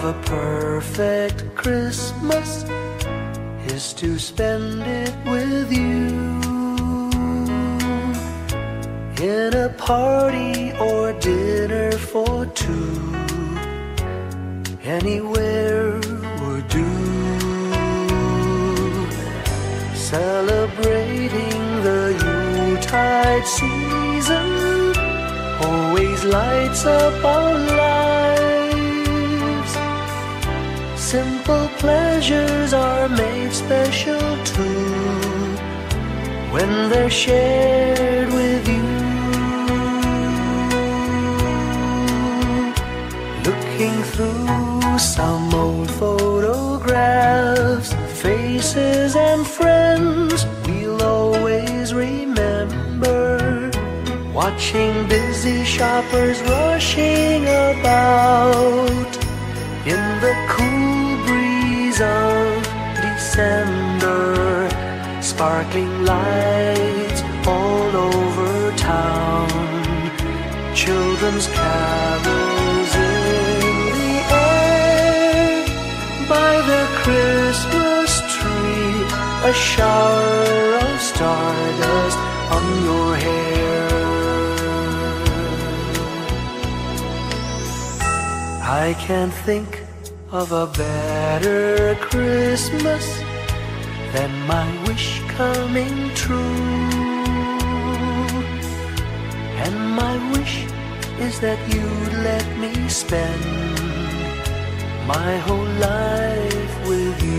of a perfect Christmas is to spend it with you, in a party or dinner for two, anywhere would do. Celebrating the Yuletide season always lights up our lives. Simple pleasures are made special too when they're shared with you. Looking through some old photographs, faces and friends we'll always remember, watching busy shoppers rushing about in the cool breeze of December, sparkling lights all over town, children's carols in the air, by the Christmas tree, a shower of stardust on your hair. I can't think of a better Christmas than my wish coming true. And my wish is that you'd let me spend my whole life with you.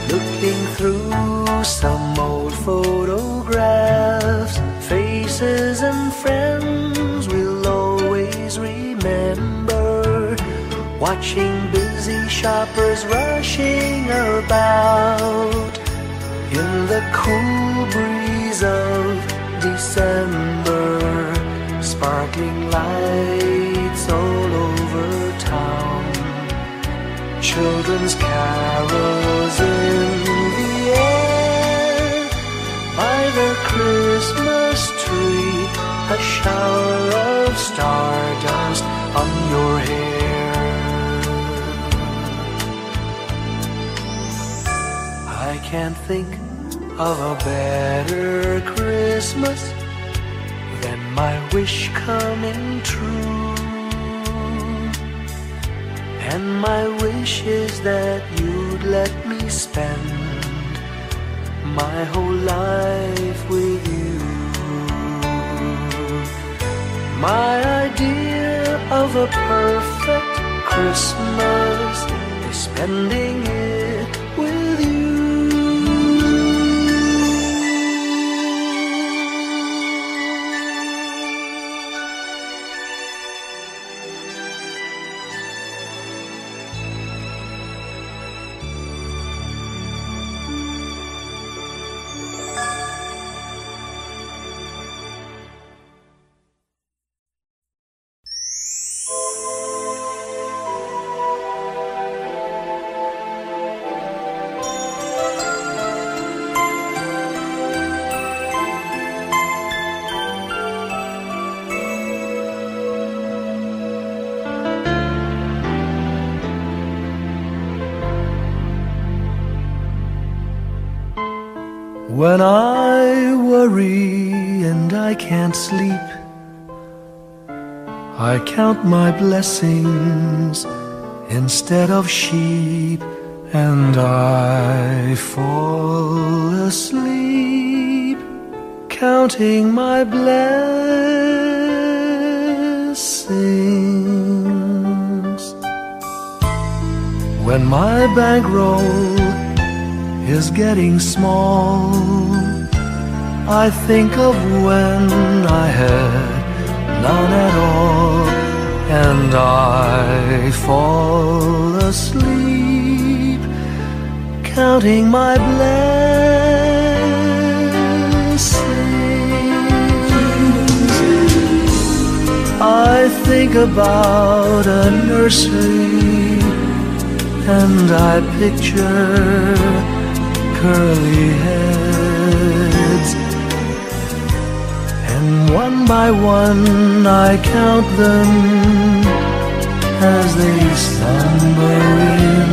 Looking through some old photographs, faces and friends we'll always remember, watching busy shoppers rushing about in the cool breeze of December, sparkling lights all over town, children's carols in the air, by the Christmas tree, a shower of stardust on your hair. I can't think of a better Christmas than my wish coming true. And my wish is that you'd let me spend my whole life with you. My idea of a perfect Christmas is spending it with you. When I worry and I can't sleep, I count my blessings instead of sheep, and I fall asleep counting my blessings. When my bankroll is getting small, I think of when I had none at all, and I fall asleep counting my blessings. I think about a nursery and I picture curly heads, and one by one I count them as they slumber in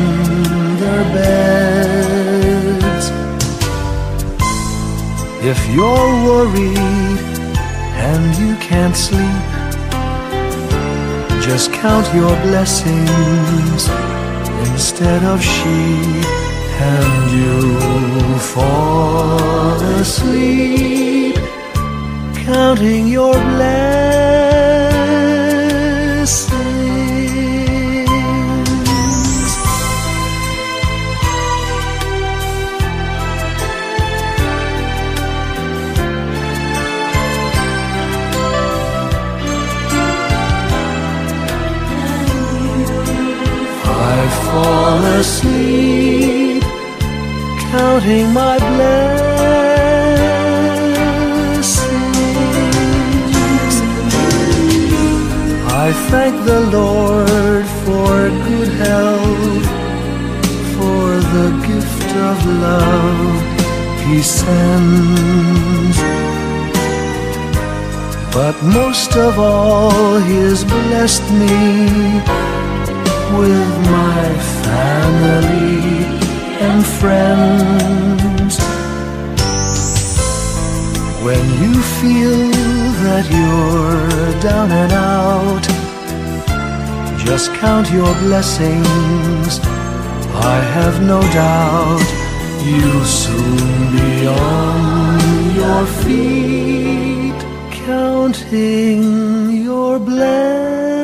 their beds. If you're worried and you can't sleep, just count your blessings instead of sheep, and you'll fall asleep counting your blessings. I fall asleep counting my blessings. I thank the Lord for good health, for the gift of love He sends, but most of all He has blessed me with my family and friends. When you feel that you're down and out, just count your blessings. I have no doubt you'll soon be on your feet, counting your blessings.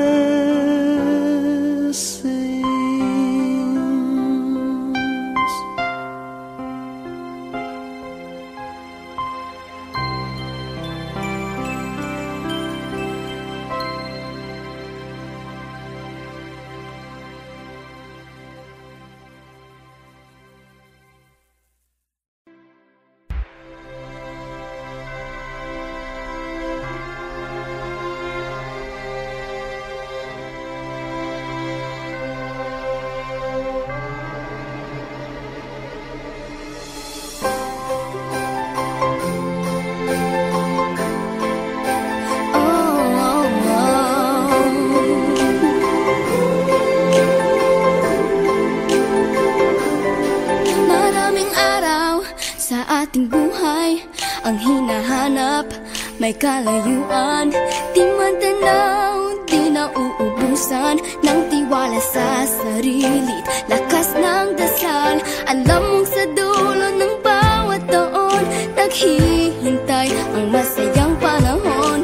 Ang hinahanap, may kalayuan, di man tanaw, di nauubusan ng tiwala sa sarili't lakas ng dasal. Alam mong sa dulo ng bawat taon, naghihintay ang masayang panahon.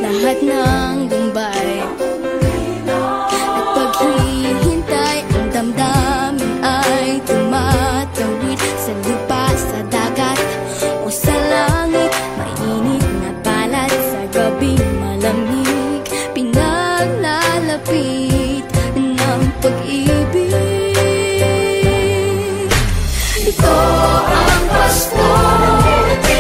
Lahat ng lumbay at paghihintay, ang damdamin ay tumatawid sa lupa, sa dagat o sa langit. Mainit na palad sa gabing malamig, pinaglalapit ng pag-ibig. Ito ang Pasko,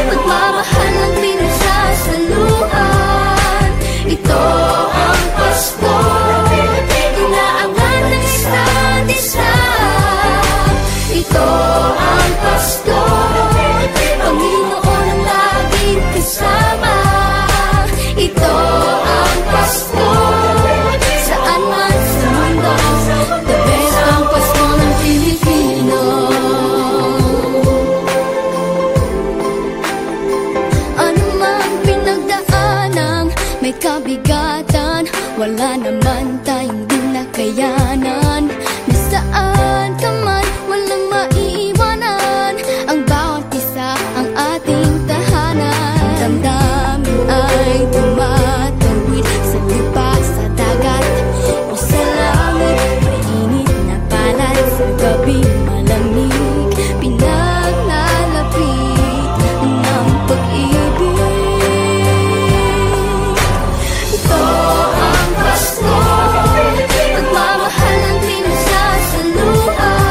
pagmamahal ng pinagsasaluhan. Ito ang Pasko, inaabangan ng isa't isa. Ito ang Pasko, Panginoon ang laging kasama. Ito ang Pasko, saan man sa mundo, the best ang Pasko ng Pilipino. Ano mang pinagdaanang may kabigatan, wala naman tayong di nakayanan. Nasaan ka man, walang maiiwanan, ang bawat isa ang ating tahanan. Damdamin ay tumatawid sa lupa, sa dagat o sa langit. Mainit na palad sa gabing malamig, pinaglalapit ng pag-ibig. Ito ang Pasko, pagmamahal ng pinagsasaluhan.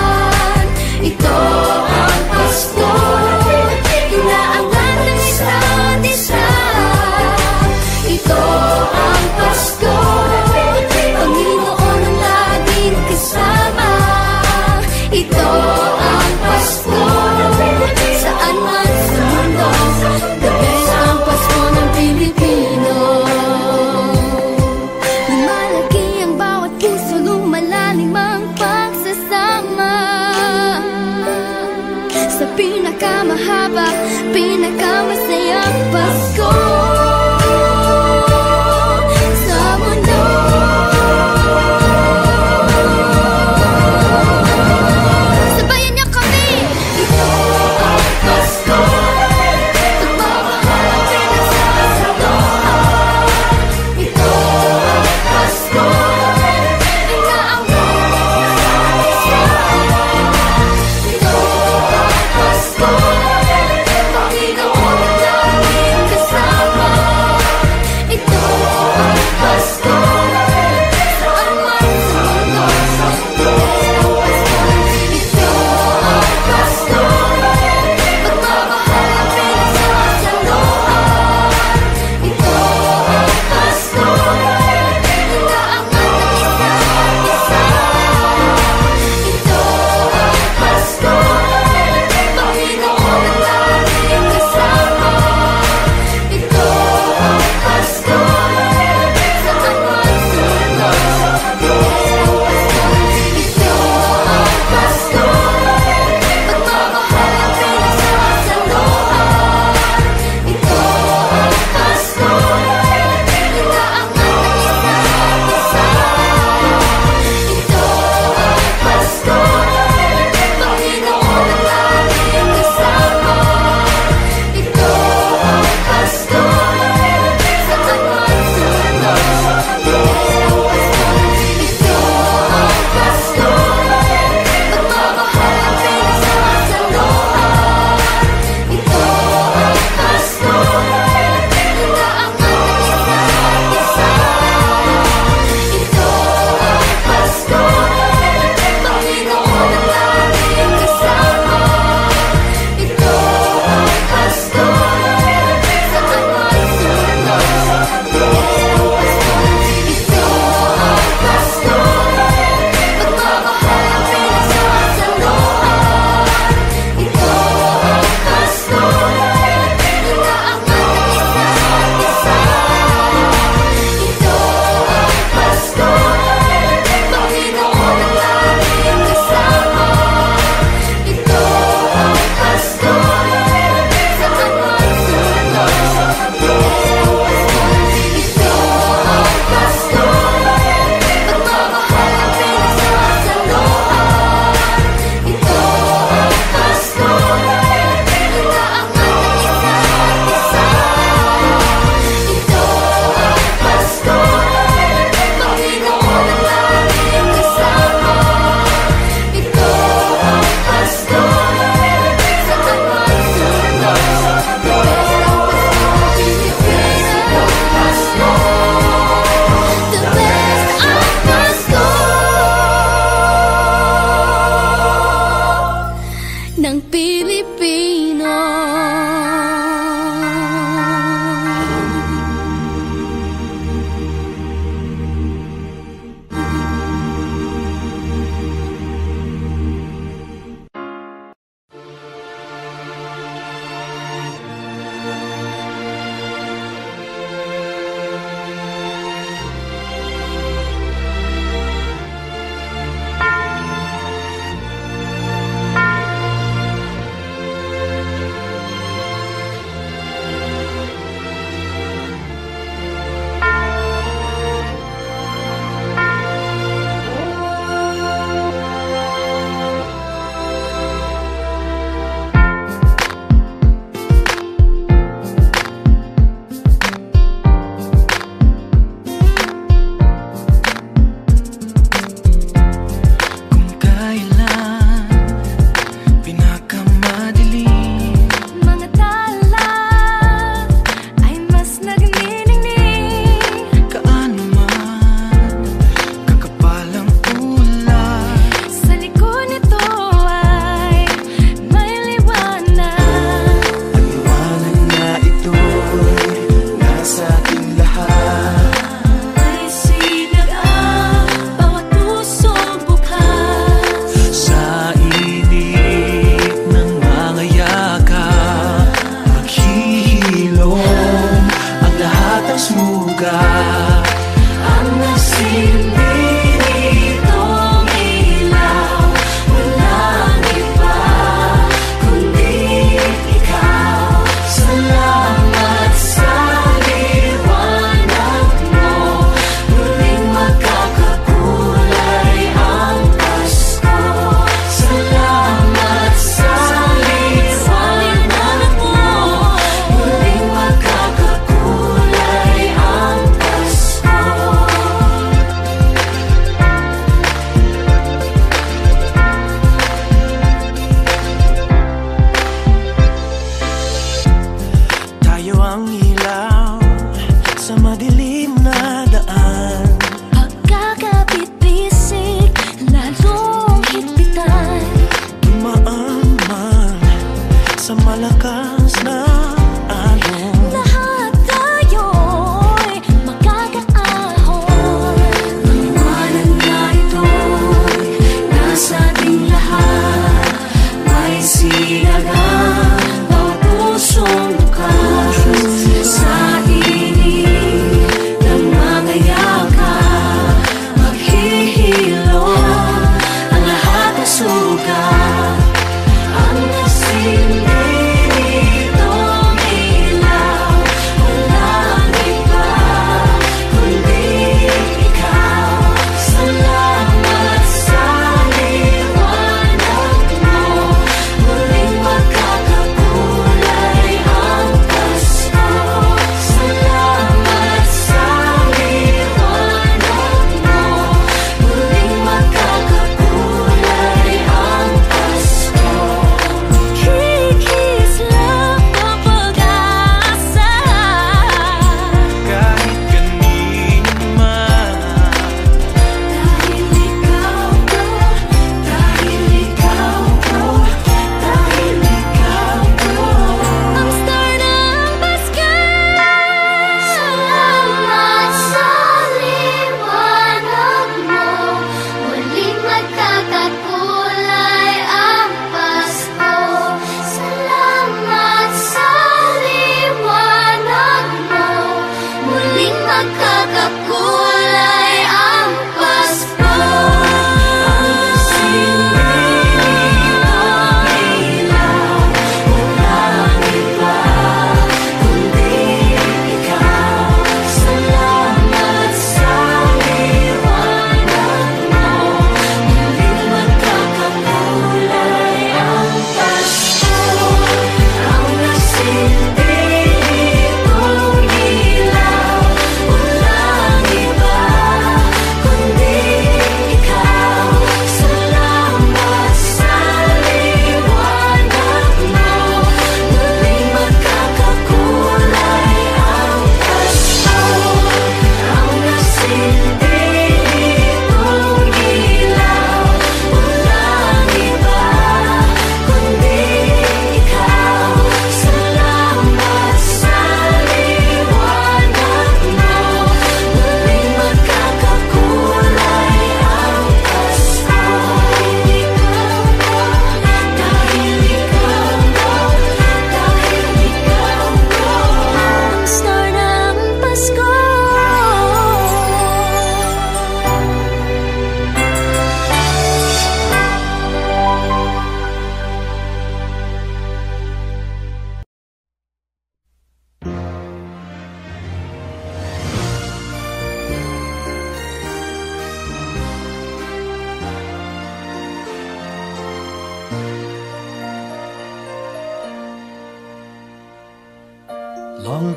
pinakamasayang Pasko sa mundo. Sabayan niyo kami! Ito ang Pasko, nagmamahal pinagsasaluhan. Ito ang Pasko, inaamon kasama. Ito ang Pasko, Panginoon laging kasama.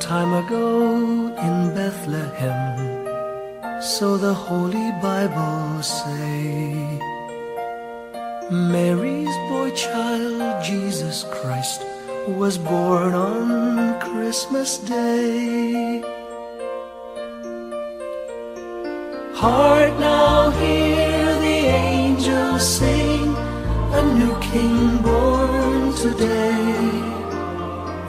time ago in Bethlehem, so the Holy Bible say, Mary's boy child, Jesus Christ, was born on Christmas Day. Hark now, hear the angels sing, a new King born today,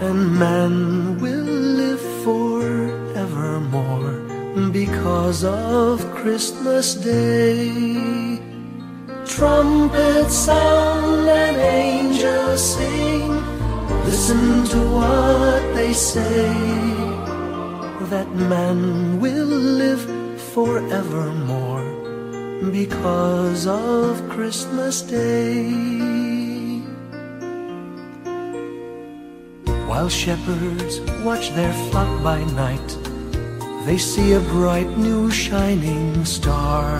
and man will live forevermore because of Christmas Day. Trumpets sound and angels sing, listen to what they say, that man will live forevermore because of Christmas Day. While shepherds watch their flock by night, they see a bright new shining star.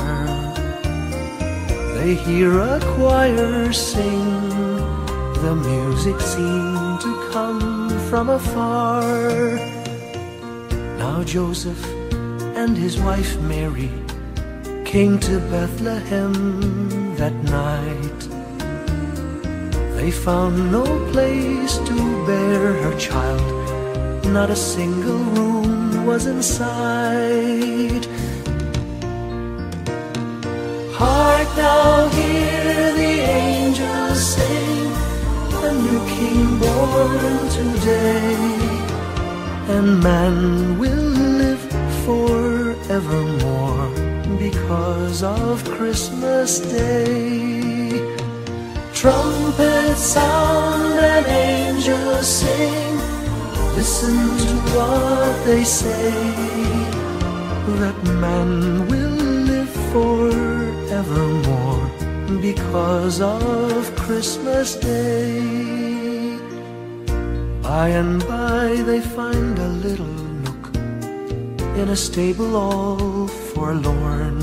They hear a choir sing, the music seemed to come from afar. Now Joseph and his wife Mary came to Bethlehem that night. They found no place to bear her child, not a single room was in sight. Hark now, hear the angels sing, a new King born today, and man will live forevermore because of Christmas Day. Trumpets sound and angels sing, listen to what they say, that man will live forevermore because of Christmas Day. By and by they find a little nook in a stable all forlorn,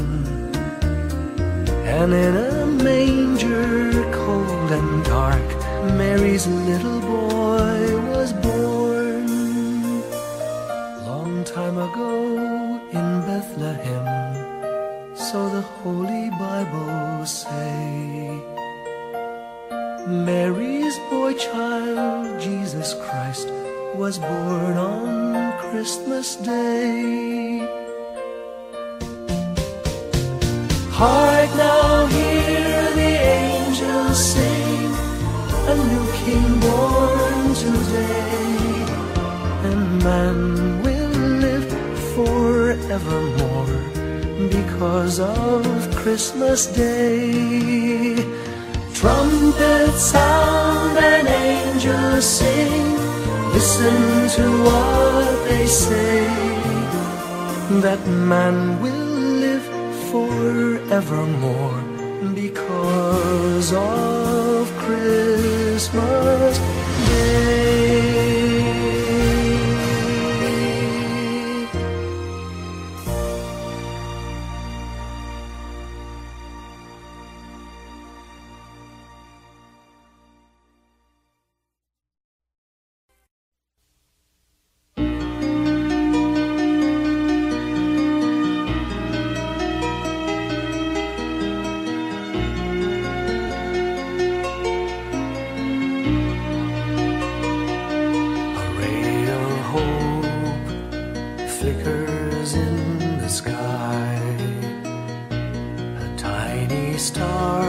and in a manger cold and dark, Mary's little boy was born. Long time ago in Bethlehem, so the Holy Bible say, Mary's boy child, Jesus Christ, was born on Christmas Day. Hark now, hear the angels sing, a new King born today, and man will live forevermore because of Christmas Day. Trumpets sound and angels sing, listen to what they say, that man will live forevermore because of Christmas Day. Flickers in the sky, a tiny star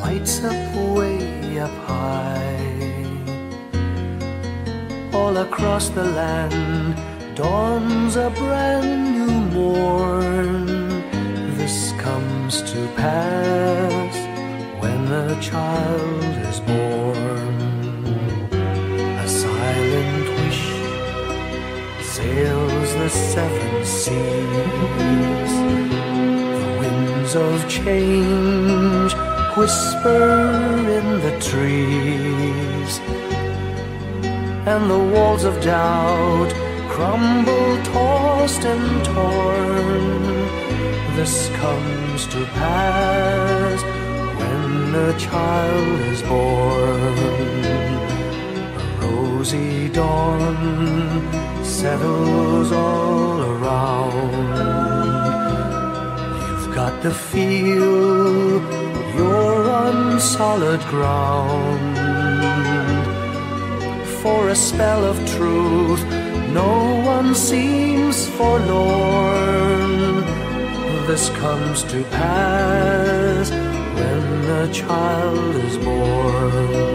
lights up way up high. All across the land dawns a brand new morn. This comes to pass when a child is born. A silent wish sails the seven seas. The winds of change whisper in the trees, and the walls of doubt crumble, tossed and torn. This comes to pass when a child is born. A rosy dawn settles all around. You've got to feel you're on solid ground. For a spell of truth, no one seems forlorn. This comes to pass when a child is born.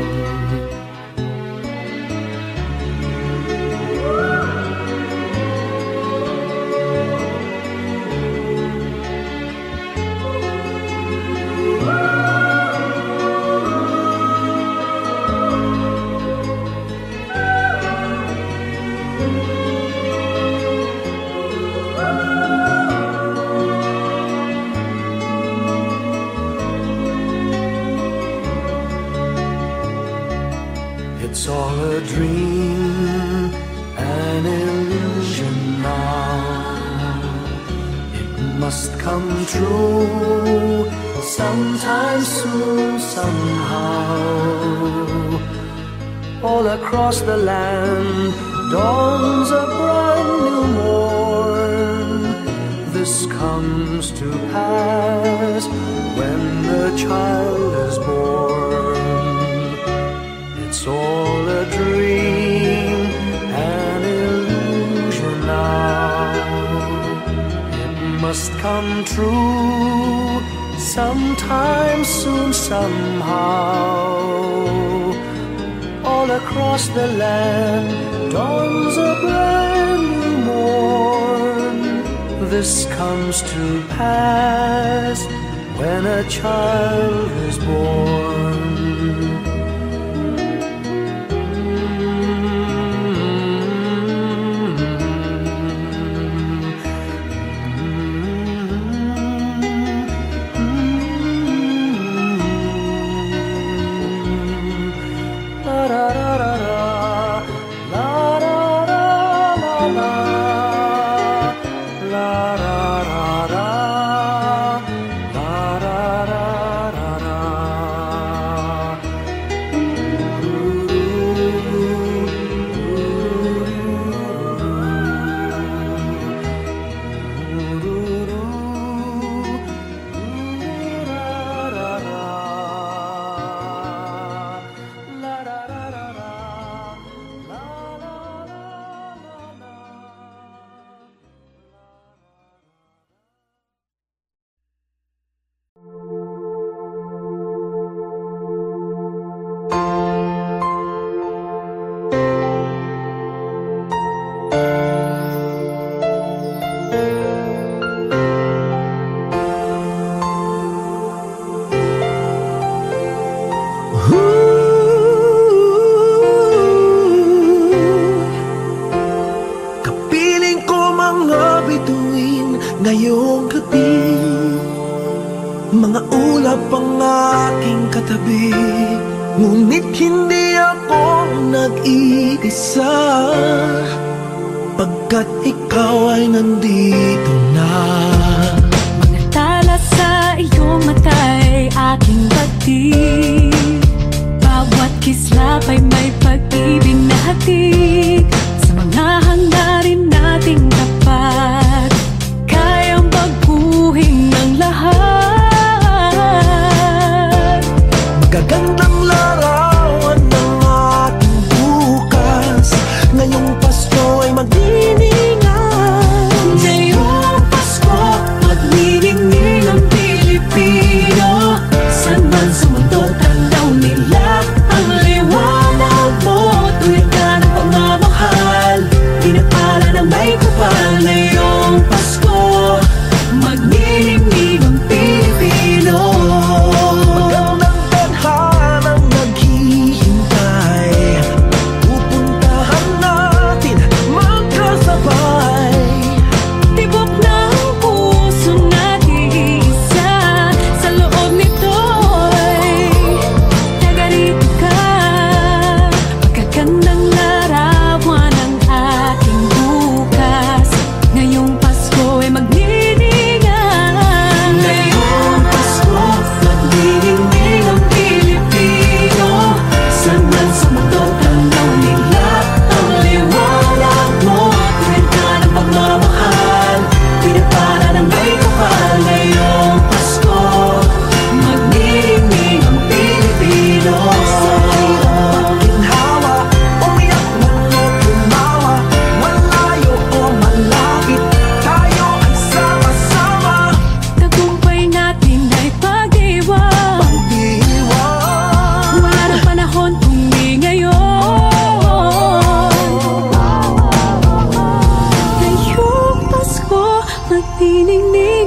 It's all a dream, an illusion now. It must come true sometime soon, somehow. All across the land dawns a brand new morn. This comes to pass when the child is born. It's all a dream, an illusion now. It must come true sometime soon, somehow. All across the land dawns a brand new morn. This comes to pass when a child is born. Ngayong gabi, mga ulap ang aking katabi, ngunit hindi ako nag-iisa, pagkat ikaw ay nandito na. Mga tala sa iyong mata'y aking pagtig, bawat kislap ay may pag-ibig na hatid. Sa mga hangarin nating tapat, kayang baguhin ng lahat. Magagandang larawan ng ating bukas, ngayong Pasko ay mag-iningan. Ngayong Pasko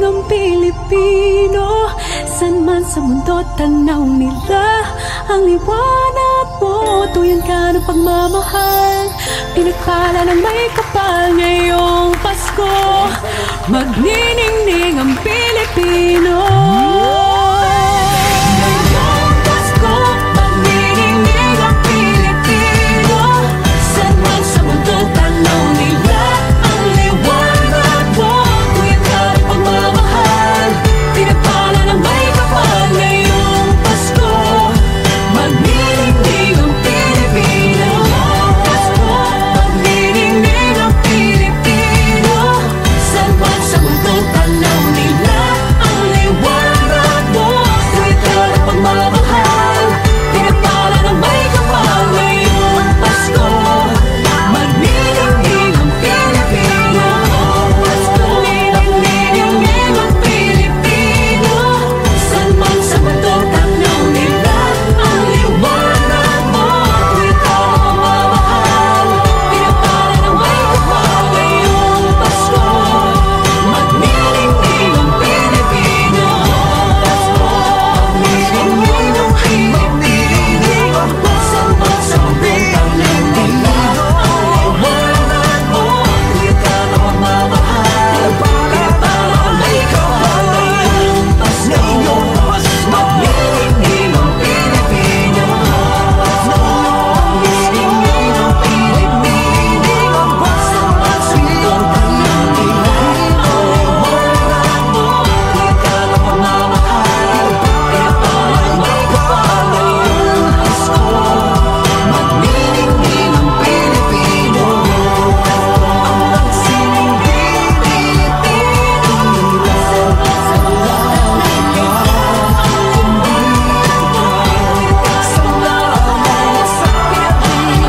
nagniningning ang Pilipino. San man sa mundo tanaw nila ang liwanag mo. Tuyan ka ng pagmamahal, pinagpala ng may kapal ngayong Pasko. Magniningning ang Pilipino. Ngayong Pasko, magniningning ang Pilipino. San man sa mundo tanaw nila ang liwanag mo. Tuyan ka ng pagmamahal, pinagpala ng may kapal ngayong Pasko. Magniningning ang Pilipino. Pasko, magniningning ang Pilipino. San man sa mundo tanaw nila ang liwanag mo. Tuwid ka ng pagmamahal, pinagpala ng may kapal ngayong Pasko. Magniningning ang Pilipino. Pasko, magniningning ang Pilipino. San man sa mundo tanaw nila ang liwanag mo. Tuwid ka ng pagmamahal, pinagpala ng may kapal ngayong Pasko. Magniningning ang Pilipino. Pasko, magniningning ang Pilipino. San man sa mundo tanaw nila ang liwanag mo. Tuwid ka ng pagmamahal, pinagpala ng may kapal ngayong Pasko. Magniningning ang Pilipino. Magniningning ang Pilipino. San man sa mundo tanaw nila ang liwanag mo. Tuwid ka ng pagmamahal, pinagpala ng may kapal ngayong Pasko. Magniningning ang Pilipino. Ang sining Pilipino. San man sa mundo tanaw nila ang liwanag mo. Sa pagmamahal sa Pilipino.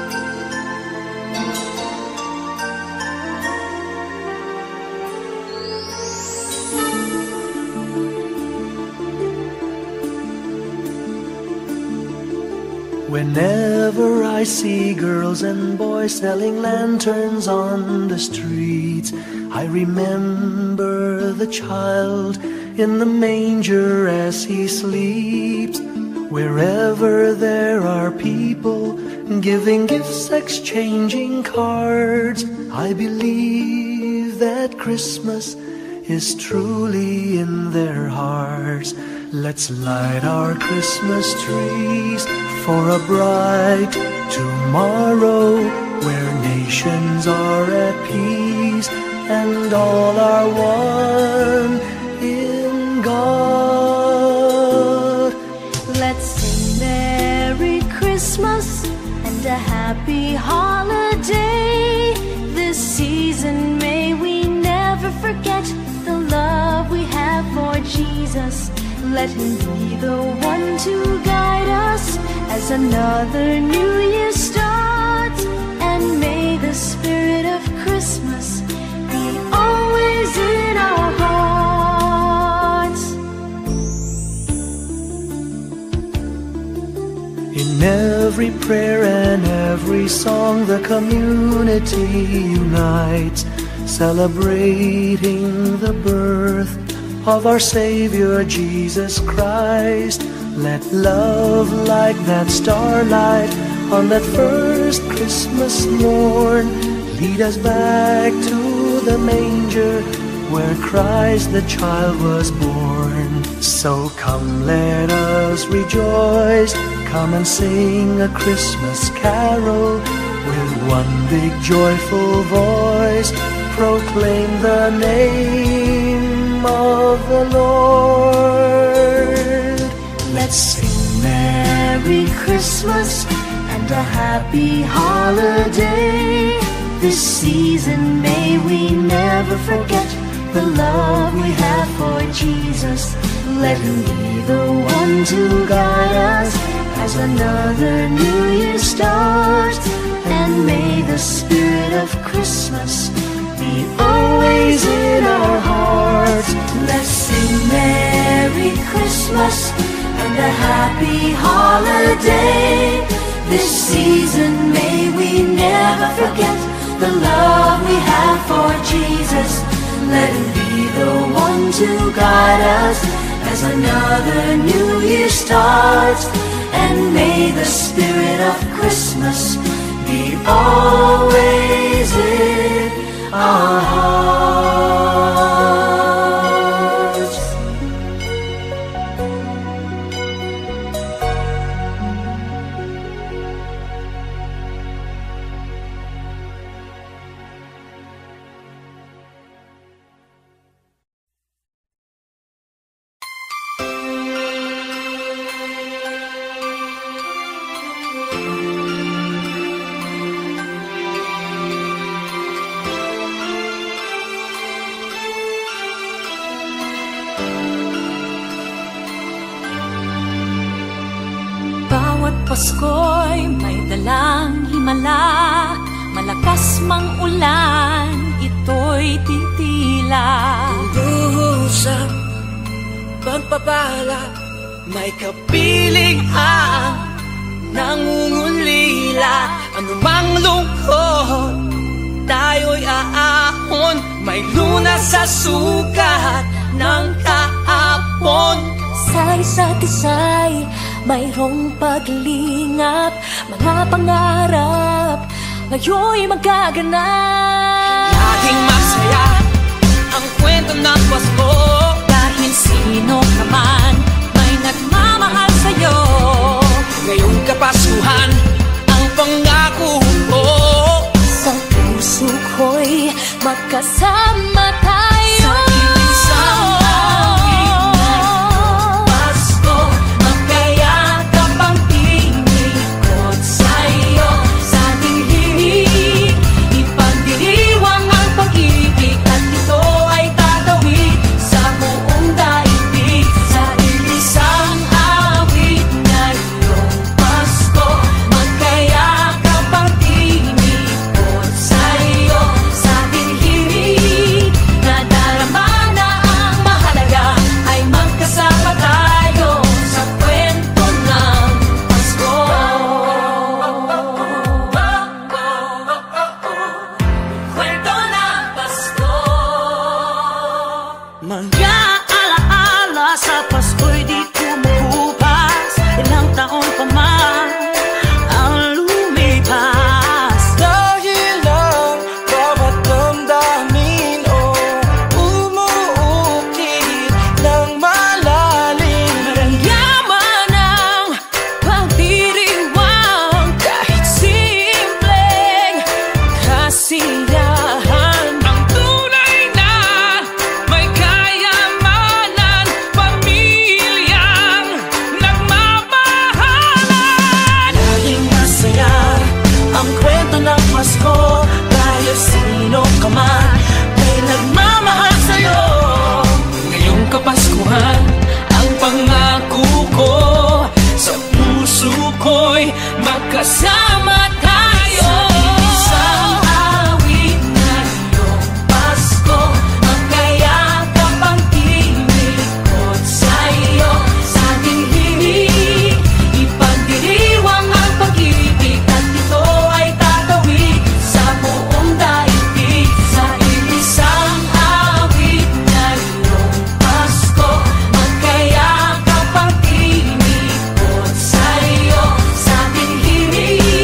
Pasko, magniningning ang Whenever I see girls and boys selling lanterns on the streets, I remember the child in the manger as he sleeps. Wherever there are people giving gifts, exchanging cards, I believe that Christmas is truly in their hearts. Let's light our Christmas trees for a bright tomorrow, where nations are at peace and all are one in God. Let's sing Merry Christmas and a happy holiday. This season may we never forget the love we have for Jesus. Let him be the one to guide us as another new year starts. And may the spirit of Christmas be always in our hearts. In every prayer and every song, the community unites, celebrating the birth of our Savior Jesus Christ. Let love like that starlight on that first Christmas morn lead us back to the manger where Christ the child was born. So come, let us rejoice, come and sing a Christmas carol with one big joyful voice. Proclaim the name name of the Lord. Let's sing Merry Christmas and a happy holiday. This season may we never forget the love we have for Jesus. Let him be the one to guide us as another new year starts. And may the spirit of Christmas be always in our hearts. Let's sing Merry Christmas and a happy holiday. This season may we never forget the love we have for Jesus. Let him be the one to guide us as another new year starts. And may the spirit of Christmas be always in our hearts. Pasko'y may dalang himala, malakas mang ulan, ito'y titila. Usap, pagpapala, may kapiling ang nangungulila. Anumang lungkot, tayo'y aahon, may lunas sa sukat ng kahapon. Sa isa't isa'y mayroong paglingap, mga pangarap ngayon'y magaganap. Laging masaya ang kwento ng Pasko, Dahil sino ka man may nagmamahal sa'yo. ngayong Kapaskuhan ang pangako ko. Sa puso ko'y magkasama tayo. Sa isang awit na Pasko, magkayakap ang tingikot sa'yo. Sa ating himig, ipagdiriwang ang pag-ibig, at ito ay tatawid sa buong daigdig. Sa isang awit na iyong Pasko, magkayakap ang tingikot sa'yo. Sa ating himig, nadarama na ang mahalaga, ay magkasama tayo sa kwento ng Pasko. Kwento ng Pasko. Mga alaala sa Pasko'y di kumukupas, ilang taon pa man ang lumipas. Dahil ang bawat damdamin o umuukit ng malalim. Yaman ang pagdiriwang, kahit simpleng kasiyahan. Ang tunay na may kayamanan, pamilyang nagmamahalan. Laging masaya ang kwento ng Pasko, dahil sino ka man may nagmamahal sa'yo. Ngayong Kapaskuhan ang pangako ko, sa puso ko'y magkasama tayo. Isang awit na iyong Pasko, magkayakap ang tingikot sa'yo. Sa ating himig, ipagdiriwang ang pag-ibig, at ito ay tatawid sa buong daigdig. Sa isang awit na iyong Pasko, magkayakap ang tingikot sa'yo. Sa ating himig,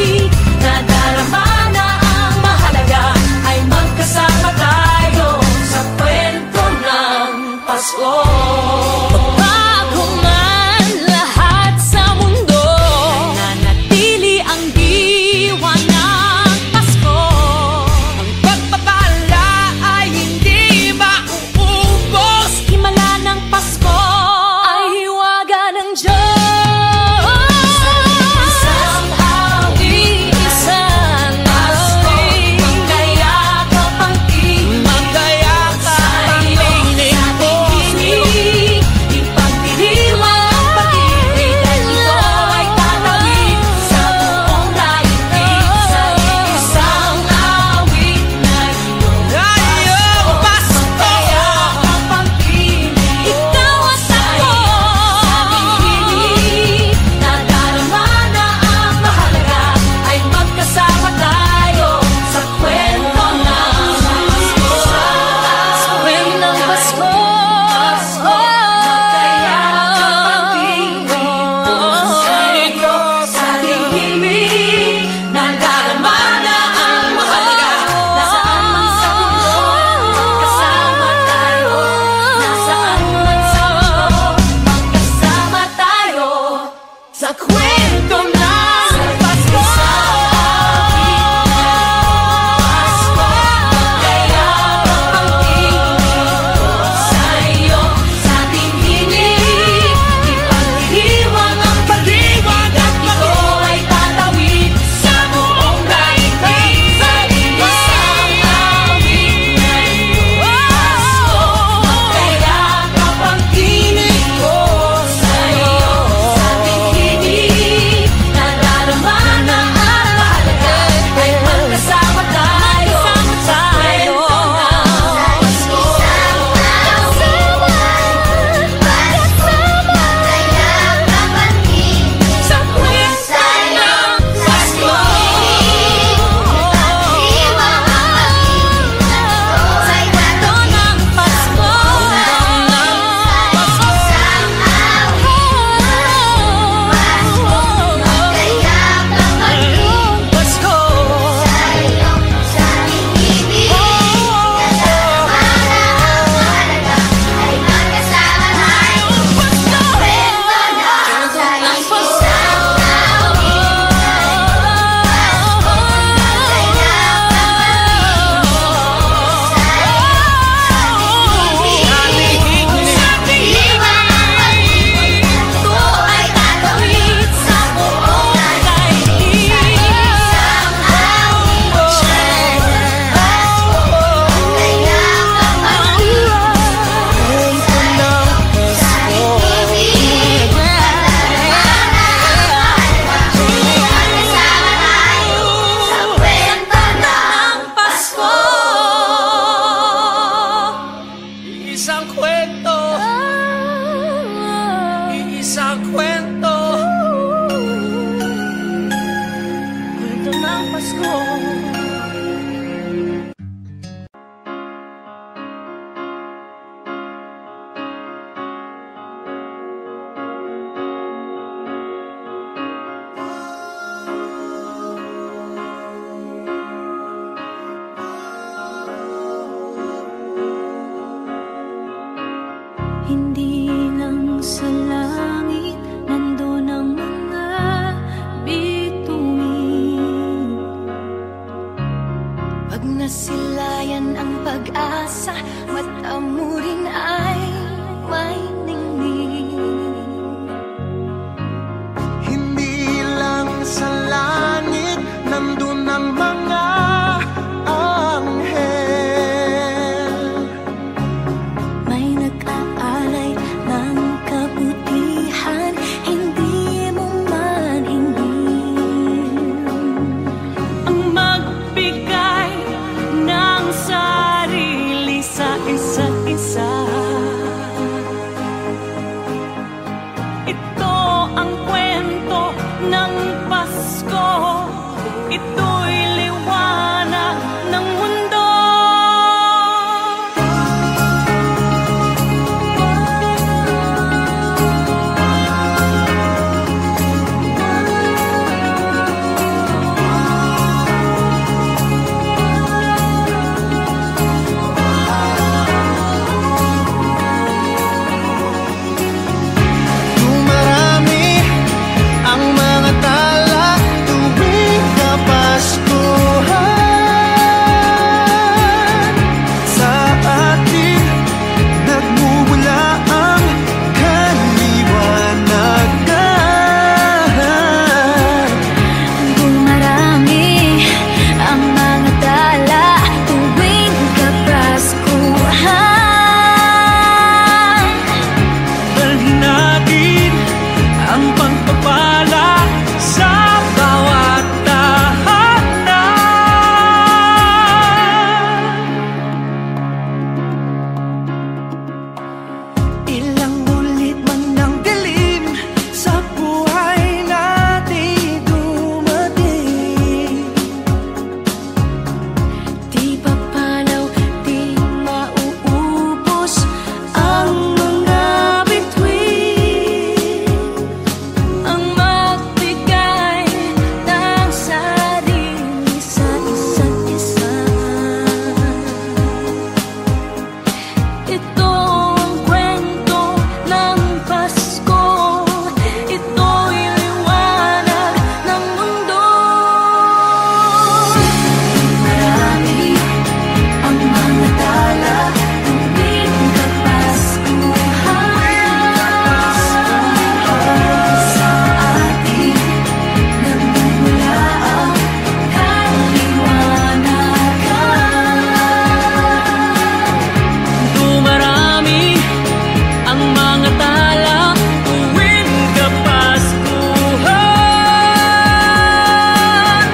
ang kwento ng Pasko. Ito'y liwanag ng mundo. Dumarami ang mga tala tuwing Kapaskuhan. Sa atin nagmumula ang kaliwanagan. Dumarami ang mga tala tuwing Kapaskuhan. Dalhin natin ang pagpapala sa bawat tahanan. Ilang ulit man ng dilim sa buhay natin dumating, Di papalaw, di mauubos ang mga bituin. Ang magbigay ng sarili sa isa't isa. Ito ang kwento ng Pasko. Ito'y liwanag ng mundo. Marami ang mga tala tuwing Kapaskuhan. Sa atin nagmumula ang kaliwanagan. dumarami ang mga tala tuwing Kapaskuhan.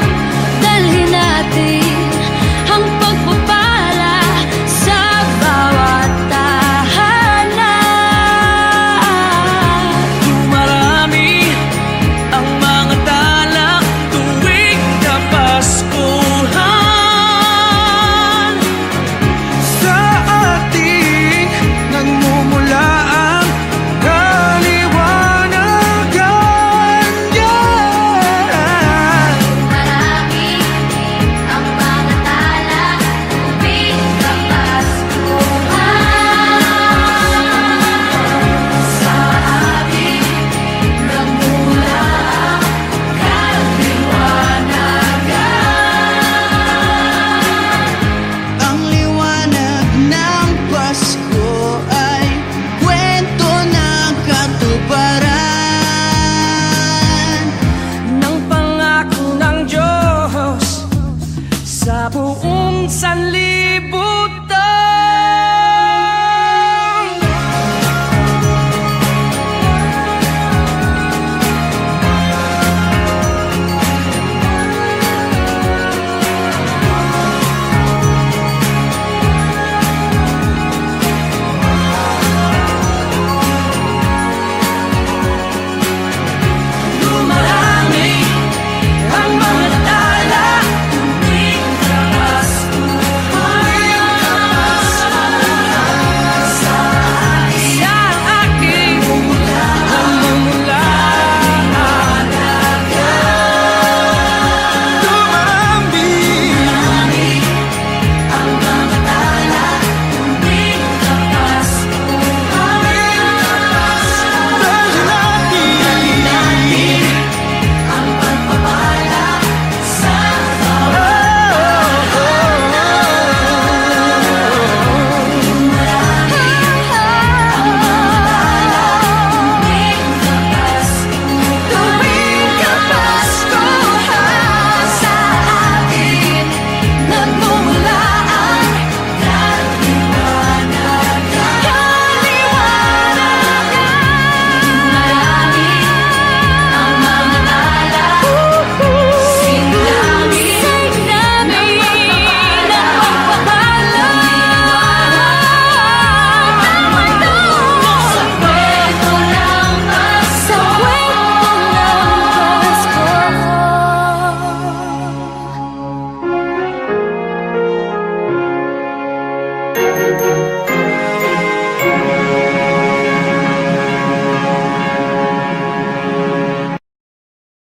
Dalhin natin ang pagpapala sa bawat tahanan. Dumarami ang mga tala tuwing Kapaskuhan. Sa ating nagmumula ang kaliwanagan. Marami ang mga tala tuwing Kapaskuhan. Sa atin nagmula ang kaliwanagan. Ang liwanag ng Pasko ay kwento ng katuparan ng pangako ng Diyos sa buong sanlibutan.